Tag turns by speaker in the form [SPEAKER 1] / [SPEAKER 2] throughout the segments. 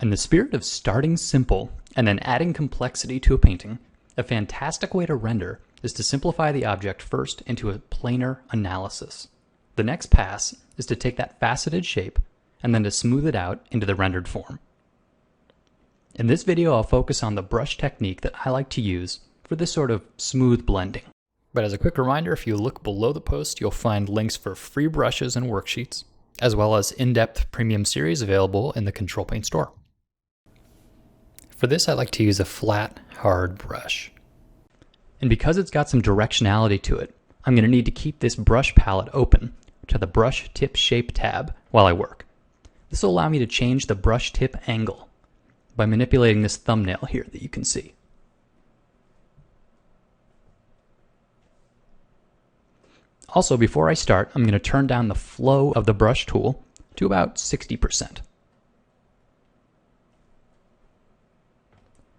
[SPEAKER 1] In the spirit of starting simple and then adding complexity to a painting, a fantastic way to render is to simplify the object first into a planar analysis. The next pass is to take that faceted shape and then to smooth it out into the rendered form. In this video, I'll focus on the brush technique that I like to use for this sort of smooth blending. But as a quick reminder, if you look below the post, you'll find links for free brushes and worksheets, as well as in-depth premium series available in the Control Paint store. For this, I like to use a flat, hard brush. And because it's got some directionality to it, I'm going to need to keep this brush palette open to the Brush Tip Shape tab while I work. This will allow me to change the brush tip angle by manipulating this thumbnail here that you can see. Also, before I start, I'm going to turn down the flow of the brush tool to about 60%.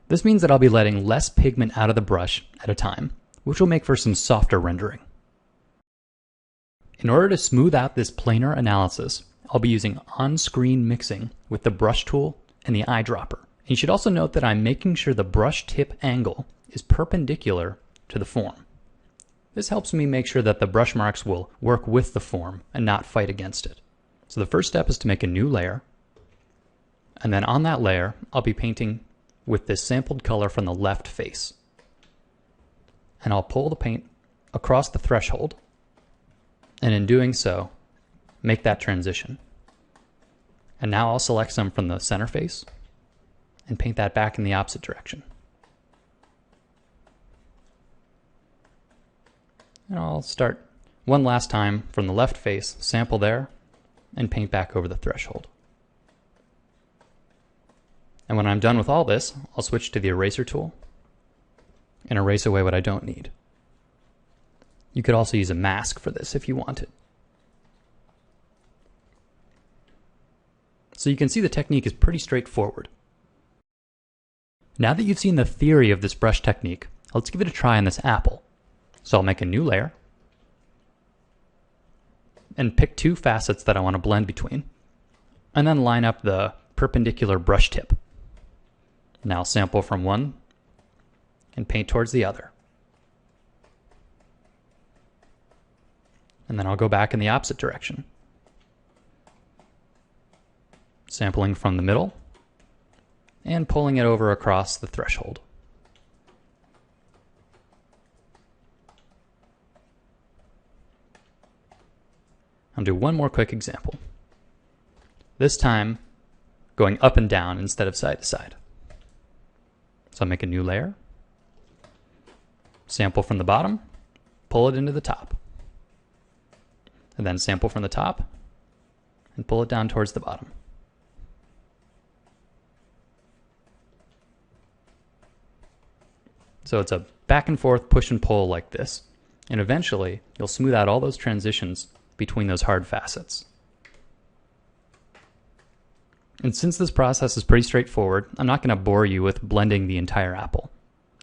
[SPEAKER 1] This means that I'll be letting less pigment out of the brush at a time, which will make for some softer rendering. In order to smooth out this planar analysis, I'll be using on-screen mixing with the brush tool and the eyedropper. And you should also note that I'm making sure the brush tip angle is perpendicular to the form. This helps me make sure that the brush marks will work with the form and not fight against it. So the first step is to make a new layer, and then on that layer, I'll be painting with this sampled color from the left face. And I'll pull the paint across the threshold, and in doing so, make that transition. And now I'll select some from the center face and paint that back in the opposite direction. And I'll start one last time from the left face, sample there, and paint back over the threshold. And when I'm done with all this, I'll switch to the eraser tool and erase away what I don't need. You could also use a mask for this if you wanted. So you can see the technique is pretty straightforward. Now that you've seen the theory of this brush technique, let's give it a try on this apple. So I'll make a new layer and pick two facets that I want to blend between, and then line up the perpendicular brush tip. Now I'll sample from one and paint towards the other. And then I'll go back in the opposite direction, sampling from the middle and pulling it over across the threshold. I'll do one more quick example. This time, going up and down instead of side to side. So I'll make a new layer, sample from the bottom, pull it into the top, and then sample from the top and pull it down towards the bottom. So it's a back and forth push and pull like this, and eventually you'll smooth out all those transitions between those hard facets. And since this process is pretty straightforward, I'm not going to bore you with blending the entire apple.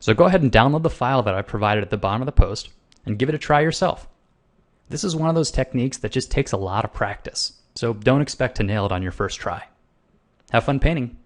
[SPEAKER 1] So go ahead and download the file that I provided at the bottom of the post and give it a try yourself. This is one of those techniques that just takes a lot of practice, so don't expect to nail it on your first try. Have fun painting.